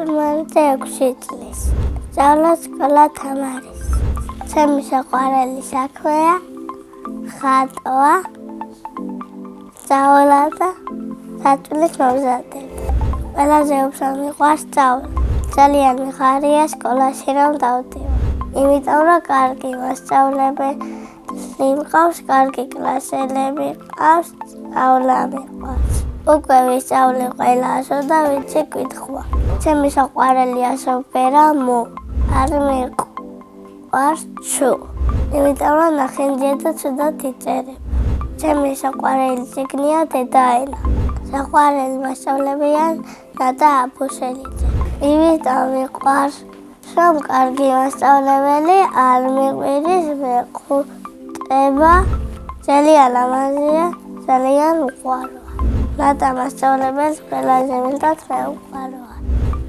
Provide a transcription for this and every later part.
Ჭუმარზე 6 წლის. სწავლა სკოლა თამარის. ჩემი საყვარელი საქმეა ხატვა, სწავლა და საწვლის მომზადება. ყველაზე უფრო მიყვარს სწავლა. ძალიან მიხარია სკოლაში რომ დავდივარ. იმიტომ რომ კარგი მასწავლებელი მყავს, კარგი კლასელები მყავს, სწავლა მიყვარს. უკვე ვისწავლე ყველა ასო და ვიცი კითხვა. ჩემი საყვარელი ასოფერა მუ არ მიყვარს ჩუ. იმიტომ რომ ნახენჯედა ცუდად იწერება. ჩემი საყვარელი წიგნია დედაენა. საყვარელი მასწავლებელია ნატა აბუშელიძე. იმიტომ მიყვარს რომ კარგი მასწავლებელი არ მიყვირის მეხუტება ძალიან ლამაზია, ძალიან უყვაროა. ნატა მასწავლებელს ყველაზე მეტად მეუყვაროა.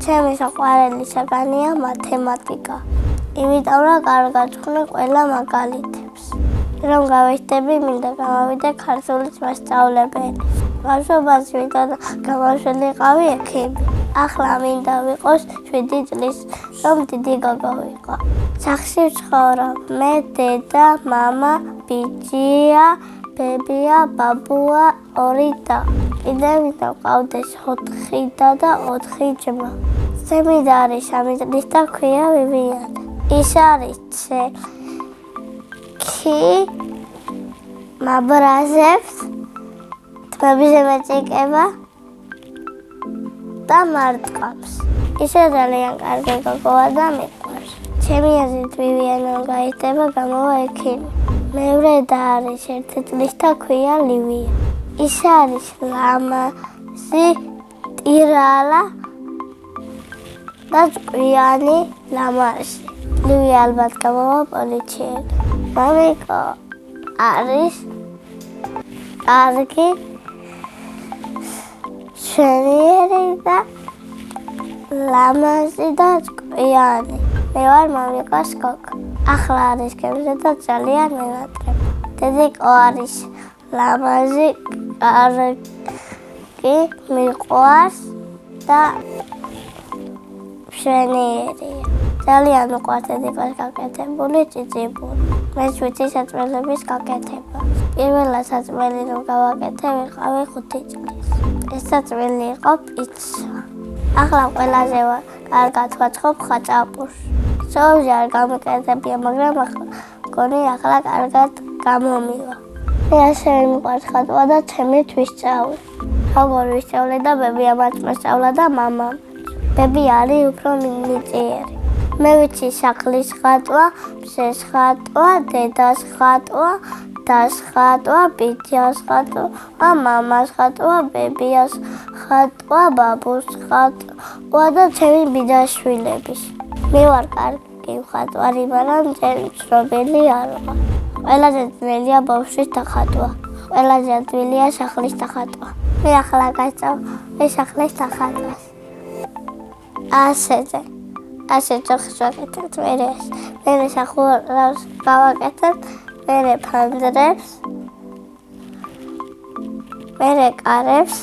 ჩემი საყვარელი საგანია მათემატიკა. იმიტომ რომ კარგად ვხმი ყველა მაგალითებს. რომ გავეშტები, მინდა გამოვიდე ქართულის მასწავლებელი. ბავშვობაში ვიდრე გამავშველიყავი ექიმი. ახლა მინდა ვიყოს 7 წლის, რომ დიდი გოგო ვიყო. სახლში ვცხოვრობ მე, დედა, მამა, ბიჭია, ბებია, ბაბუა, 2 და. კიდევ მინდა ვყავდეს 4 და 4 ძმა. ზემი არის 3 წლის და ქვია ვივიანე. ის არის ცექი მაბრაზებს, თმებზე მეწიკება და მარტყავს. ისე ძალიან კარგი გოგოა და მიყვარს. ჩემი აზრით ვივიანე გაიხდება გამოვა ექიმი. მეორე და არის 1 წლის და ქვია ლივია. ის არის ლამაზი, ტირალა და ჭკვიანი ლამაზი. ლივია ალბათ გამოვა პოლიციელი. მამიკო არის კარგი, შენიერი და ლამაზი და ჭკვიანი. მე ვარ მამიკოს გოგო. ახლა არის გემზე და ძალიან მევატრება. დედიკო არის ლამაზი, კარგი, მიყვარს და მშვენიერია. ძალიან მიყვარს დედიკოს გაკეთებული წიწიბური. მე ვიცი საწმელების გაკეთება. პირველად საწმელი რომ გავაკეთე, ვიყავი 5 წლის. ეს საწმელი იყო პიცა. ახლა ყველაზე კარგად ვაწყობ ხაჭაპურს. სოუზი არ გამიკეთებია, მაგრამ მგონი ახლა კარგად გამომივა. მე ასევე მიყვარს ხატვა და ჩემით ვისწავლე. როგორ ვისწავლე და ბებია მათ მოსწავლა და მამამ. ბები არის უფრო მინიჭიერი. მე ვიცი სახლის ხატვა, ფსეს ხატვა, დედას ხატვა, დას ხატვა, ბიჭას ხატვა, მამას ხატვა, ბებიას ხატვა, ბაბუს ხატვა და ჩემი ბიძაშვილების. მე ვარ კარგი მხატვარი, მაგრამ ძალიან ცნობილი არ ვარ. ყველაზე ძნელია ბავშვის დახატვა. ყველაზე ადვილია სახლის დახატვა. მე ახლა გასწავლე სახლის დახატვას. ასე ჯოხს ვაკეთებ, მერე სახურავს გავაკეთებ, მერე ფანჯრებს, მერე კარებს,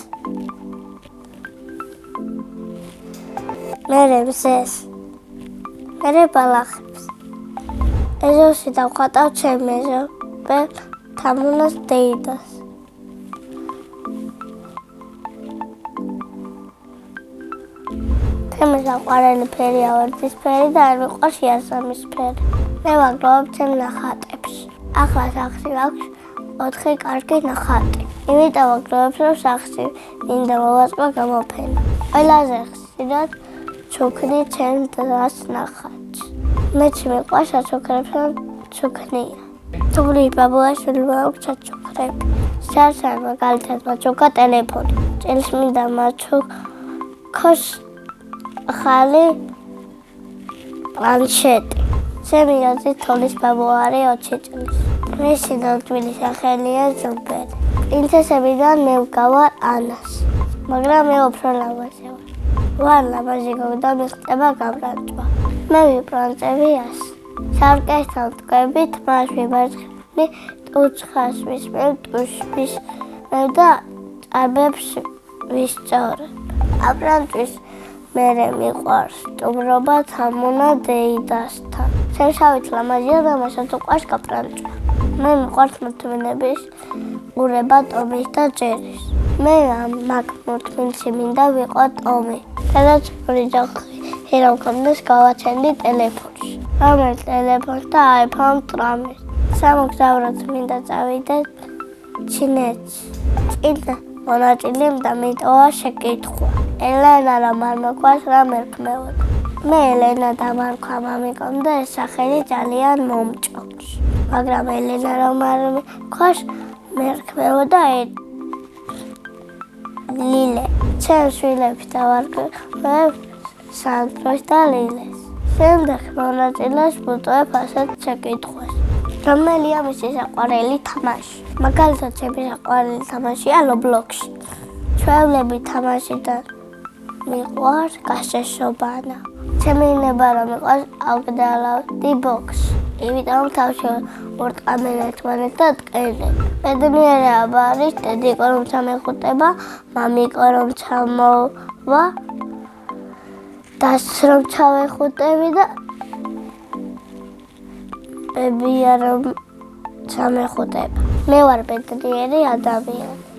მერე მზეს, მერე ბალახებს. ეზოში დავხატავ ჩემ ეზობე თამუნას დეიდას. ჩემი საყვარელი ფერია ვერდისფერი და არ მიყვარს იასამნისფერი. მე ვაგროვებ ჩემ ნახატებს. ახლა სახლში აქვს 4 კარგი ნახატი. იმიტომ ვაგროვებ, რომ სახლში მინდა მოვაწყო გამოფენა. ყველაზე ხშირად ჩუქნი ჩემ დღას ნახატს. მეც მიყვარს საცოქრებთან ჩუქნია. თუმრი ბაბუაშვილი მაქვს საცოქრები. სარსან მაგალითად მაჩუქა ტელეფონი. წელს მინდა მაჩუქოს ახალი პლანშეტი. ჩემი აზრით თოლის ბაბუ არის 20 წლის. მისი ნამდვილი სახელია ზუბერი. პრინცესებიდან მე ვგავარ ანას, მაგრამ მე უფრო ლამაზი ვარ. ვარ ლამაზი გოგო და მიხდება გამრავლება. მე ვიპრანწები ას. სარკესთან ვდგებით, მას ვიბარძხები, ტუჩხას ვისმევ, ტუშბის და ჭაბებს ვისწორებ. აპრანტვის მერე მიყვარს სტუმრობა თამუნა დეიდასთან. შავით ლამაზია და მასაც უყვარს კაპრანჭა. მე მიყვარს მოთმინების ყურება ტომის და ჯერის. მე ამ მაგ მოთმინში მინდა ვიყო ტომი. სადაც ოჯახი რა მქონდეს გავაცენდი ტელეფონში. რომელ ტელეფონს და iPhone 13. სამოგზაუროდ მინდა წავიდე ჩინეთში. წინა მონაწილე და მიტოვა შეკითხვა. ელენა რა არ მოყვარს რა მერქმეოდა. მე ელენა და მარქვა მამიკომ და ეს სახელი ძალიან მომჭონს. მაგრამ ელენა რომ არ მოყვარს მერქმეოდა ლილე. ჩემს შვილებს დავარქვევ სანდროს და ლილეს. შემდეგ მონაწილეს ვუტყებ ასეთ შეკითხვას. რომელია მისი საყვარელი თამაში? მაგალითად, ჩემი საყვარელი თამაშია Roblox-ში. ჩვეულები თამაშიდან მიყვარს გაშეშობანა. ჩემი ნება რომ მიყვარს ავგდალავდი box-ი. იმიტომ თავში ვურტყამენ ერთმანეთს და ტყენებ. ბედნიერი აბა არის დედიკო რომ ჩამეხუტება, მამიკო რომ ჩამოვა, დას რომ ჩავეხუტები და ბებია რომ ჩამეხუტება. მე ვარ ბედნიერი ადამიანი.